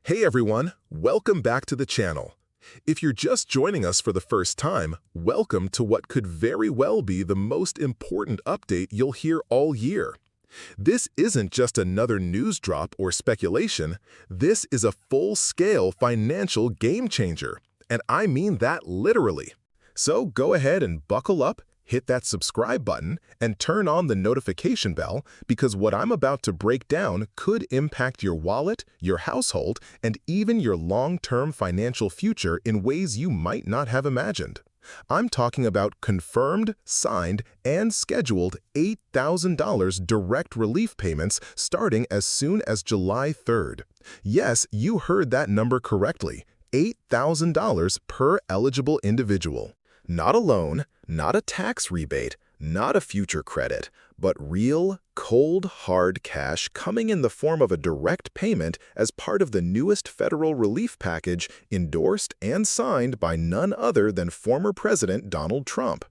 Hey everyone, welcome back to the channel. If you're just joining us for the first time, welcome to what could very well be the most important update you'll hear all year. This isn't just another news drop or speculation, this is a full-scale financial game changer, and I mean that literally. So go ahead and buckle up, hit that subscribe button, and turn on the notification bell because what I'm about to break down could impact your wallet, your household, and even your long-term financial future in ways you might not have imagined. I'm talking about confirmed, signed, and scheduled $8,000 direct relief payments starting as soon as July 3rd. Yes, you heard that number correctly, $8,000 per eligible individual. Not a loan, not a tax rebate, not a future credit, but real, cold, hard cash coming in the form of a direct payment as part of the newest federal relief package endorsed and signed by none other than former President Donald Trump.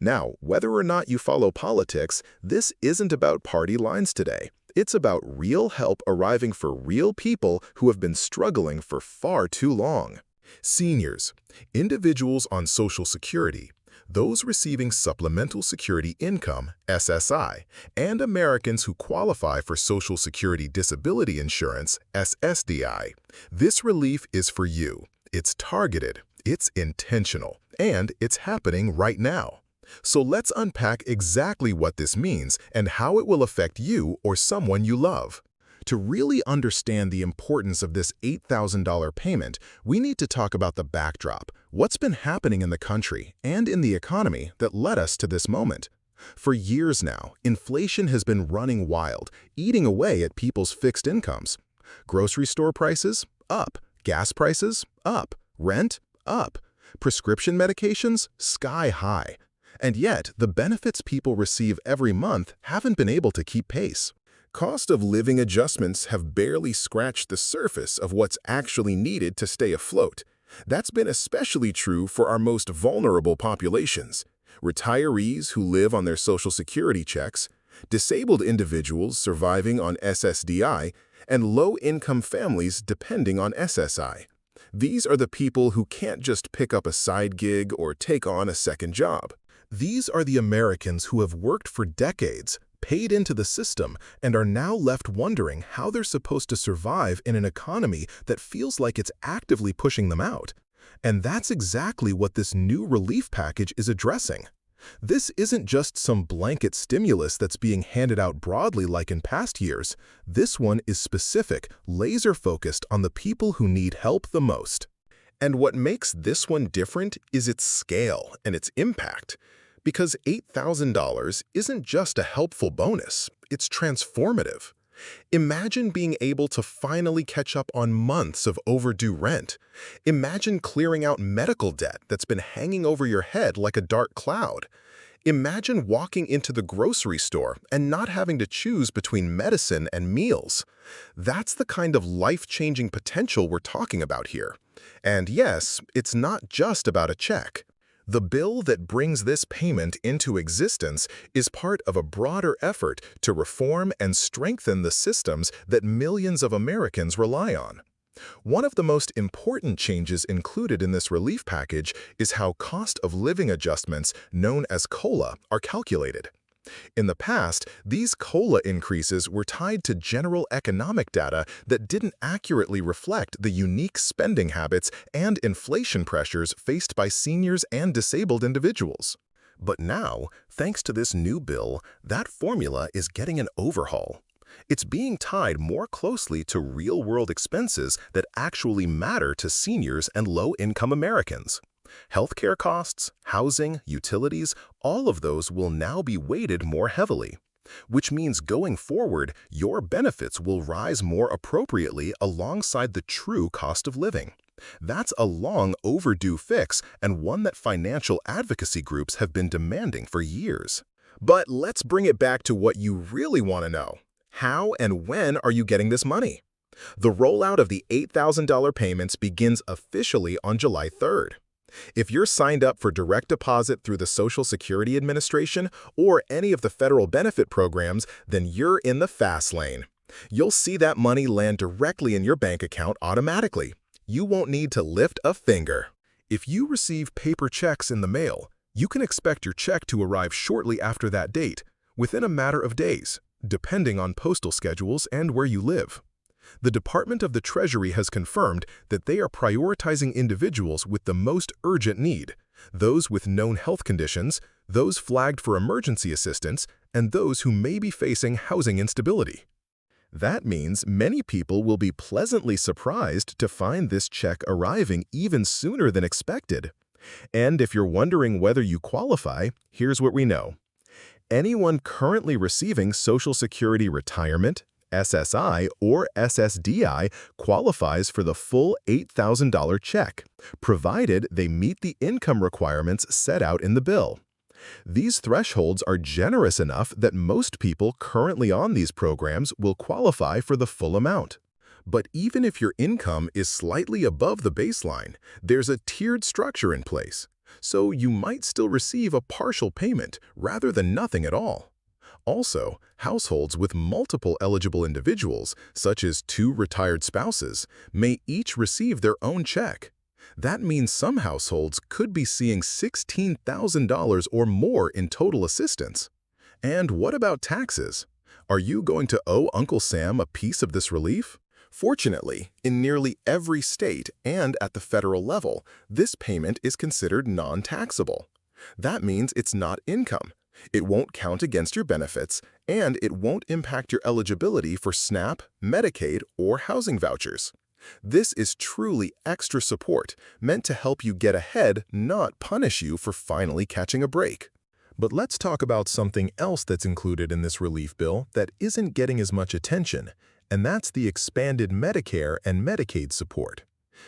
Now, whether or not you follow politics, this isn't about party lines today. It's about real help arriving for real people who have been struggling for far too long. Seniors, individuals on Social Security, those receiving Supplemental Security Income, SSI, and Americans who qualify for Social Security Disability Insurance, SSDI. This relief is for you. It's targeted, it's intentional, and it's happening right now. So let's unpack exactly what this means and how it will affect you or someone you love. To really understand the importance of this $8,000 payment, we need to talk about the backdrop, what's been happening in the country and in the economy that led us to this moment. For years now, inflation has been running wild, eating away at people's fixed incomes. Grocery store prices? Up. Gas prices? Up. Rent? Up. Prescription medications? Sky high. And yet, the benefits people receive every month haven't been able to keep pace. Cost of living adjustments have barely scratched the surface of what's actually needed to stay afloat. That's been especially true for our most vulnerable populations: retirees who live on their Social Security checks, disabled individuals surviving on SSDI, and low-income families depending on SSI. These are the people who can't just pick up a side gig or take on a second job. These are the Americans who have worked for decades, paid into the system, and are now left wondering how they're supposed to survive in an economy that feels like it's actively pushing them out. And that's exactly what this new relief package is addressing. This isn't just some blanket stimulus that's being handed out broadly like in past years. This one is specific, laser-focused on the people who need help the most. And what makes this one different is its scale and its impact. Because $8,000 isn't just a helpful bonus, it's transformative. Imagine being able to finally catch up on months of overdue rent. Imagine clearing out medical debt that's been hanging over your head like a dark cloud. Imagine walking into the grocery store and not having to choose between medicine and meals. That's the kind of life-changing potential we're talking about here. And yes, it's not just about a check. The bill that brings this payment into existence is part of a broader effort to reform and strengthen the systems that millions of Americans rely on. One of the most important changes included in this relief package is how cost of living adjustments, known as COLA, are calculated. In the past, these COLA increases were tied to general economic data that didn't accurately reflect the unique spending habits and inflation pressures faced by seniors and disabled individuals. But now, thanks to this new bill, that formula is getting an overhaul. It's being tied more closely to real-world expenses that actually matter to seniors and low-income Americans. Healthcare costs, housing, utilities, all of those will now be weighted more heavily, which means going forward, your benefits will rise more appropriately alongside the true cost of living. That's a long overdue fix and one that financial advocacy groups have been demanding for years. But let's bring it back to what you really want to know. How and when are you getting this money? The rollout of the $8,000 payments begins officially on July 3rd. If you're signed up for direct deposit through the Social Security Administration or any of the federal benefit programs, then you're in the fast lane. You'll see that money land directly in your bank account automatically. You won't need to lift a finger. If you receive paper checks in the mail, you can expect your check to arrive shortly after that date, within a matter of days, depending on postal schedules and where you live. The Department of the Treasury has confirmed that they are prioritizing individuals with the most urgent need, those with known health conditions, those flagged for emergency assistance, and those who may be facing housing instability. That means many people will be pleasantly surprised to find this check arriving even sooner than expected. And if you're wondering whether you qualify, here's what we know. Anyone currently receiving Social Security Retirement, SSI, or SSDI qualifies for the full $8,000 check, provided they meet the income requirements set out in the bill. These thresholds are generous enough that most people currently on these programs will qualify for the full amount. But even if your income is slightly above the baseline, there's a tiered structure in place, so you might still receive a partial payment rather than nothing at all. Also, households with multiple eligible individuals, such as 2 retired spouses, may each receive their own check. That means some households could be seeing $16,000 or more in total assistance. And what about taxes? Are you going to owe Uncle Sam a piece of this relief? Fortunately, in nearly every state and at the federal level, this payment is considered non-taxable. That means it's not income. It won't count against your benefits, and it won't impact your eligibility for SNAP, Medicaid, or housing vouchers. This is truly extra support, meant to help you get ahead, not punish you for finally catching a break. But let's talk about something else that's included in this relief bill that isn't getting as much attention, and that's the expanded Medicare and Medicaid support.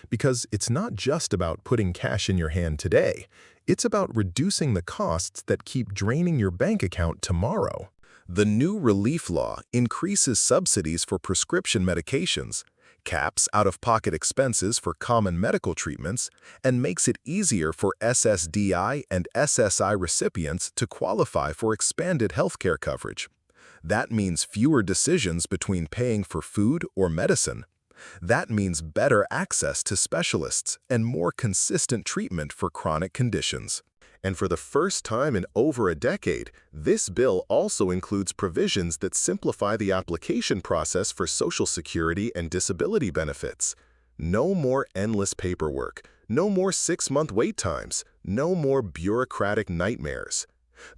Because it's not just about putting cash in your hand today, it's about reducing the costs that keep draining your bank account tomorrow. The new relief law increases subsidies for prescription medications, caps out-of-pocket expenses for common medical treatments, and makes it easier for SSDI and SSI recipients to qualify for expanded healthcare coverage. That means fewer decisions between paying for food or medicine. That means better access to specialists and more consistent treatment for chronic conditions. And for the first time in over a decade, this bill also includes provisions that simplify the application process for Social Security and disability benefits. No more endless paperwork, no more 6-month wait times, no more bureaucratic nightmares.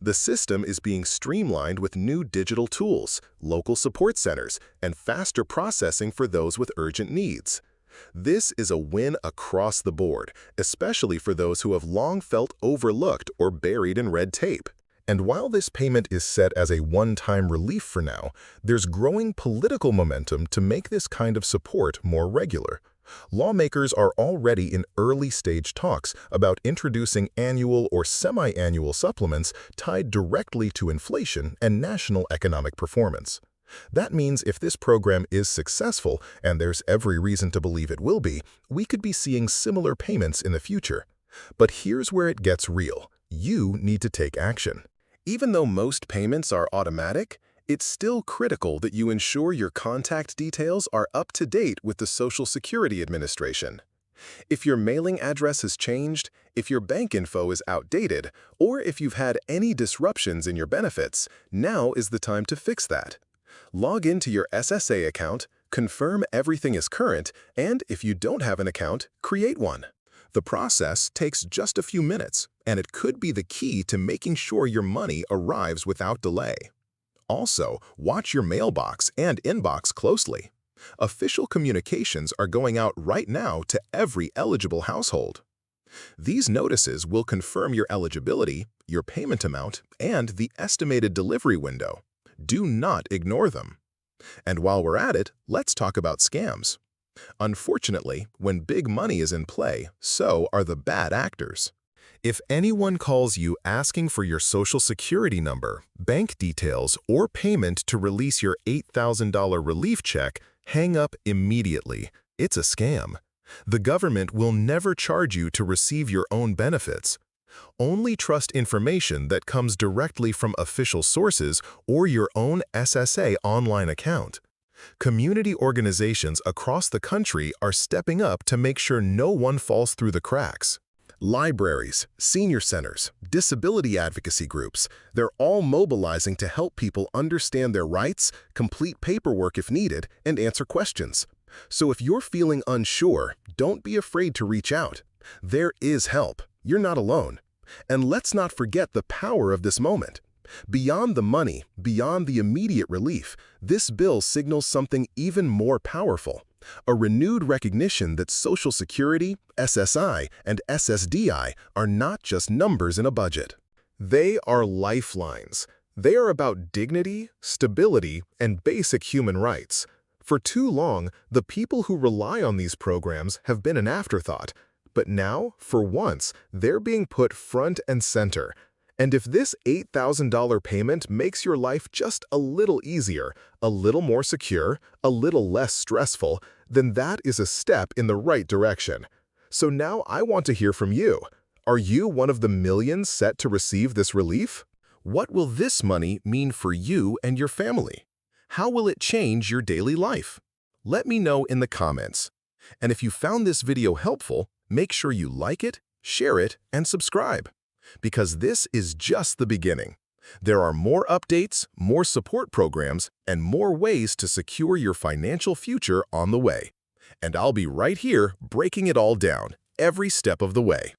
The system is being streamlined with new digital tools, local support centers, and faster processing for those with urgent needs. This is a win across the board, especially for those who have long felt overlooked or buried in red tape. And while this payment is set as a one-time relief for now, there's growing political momentum to make this kind of support more regular. Lawmakers are already in early-stage talks about introducing annual or semi-annual supplements tied directly to inflation and national economic performance. That means if this program is successful, and there's every reason to believe it will be, we could be seeing similar payments in the future. But here's where it gets real. You need to take action. Even though most payments are automatic, it's still critical that you ensure your contact details are up to date with the Social Security Administration. If your mailing address has changed, if your bank info is outdated, or if you've had any disruptions in your benefits, now is the time to fix that. Log into your SSA account, confirm everything is current, and if you don't have an account, create one. The process takes just a few minutes, and it could be the key to making sure your money arrives without delay. Also, watch your mailbox and inbox closely. Official communications are going out right now to every eligible household. These notices will confirm your eligibility, your payment amount, and the estimated delivery window. Do not ignore them. And while we're at it, let's talk about scams. Unfortunately, when big money is in play, so are the bad actors. If anyone calls you asking for your Social Security number, bank details, or payment to release your $8,000 relief check, hang up immediately. It's a scam. The government will never charge you to receive your own benefits. Only trust information that comes directly from official sources or your own SSA online account. Community organizations across the country are stepping up to make sure no one falls through the cracks. Libraries, senior centers, disability advocacy groups, they're all mobilizing to help people understand their rights, complete paperwork if needed, and answer questions. So if you're feeling unsure, don't be afraid to reach out. There is help. You're not alone. And let's not forget the power of this moment. Beyond the money, beyond the immediate relief, this bill signals something even more powerful. A renewed recognition that Social Security, SSI, and SSDI are not just numbers in a budget. They are lifelines. They are about dignity, stability, and basic human rights. For too long, the people who rely on these programs have been an afterthought. But now, for once, they're being put front and center. And if this $8,000 payment makes your life just a little easier, a little more secure, a little less stressful, then that is a step in the right direction. So now I want to hear from you. Are you one of the millions set to receive this relief? What will this money mean for you and your family? How will it change your daily life? Let me know in the comments. And if you found this video helpful, make sure you like it, share it, and subscribe. Because this is just the beginning. There are more updates, more support programs, and more ways to secure your financial future on the way. And I'll be right here breaking it all down, every step of the way.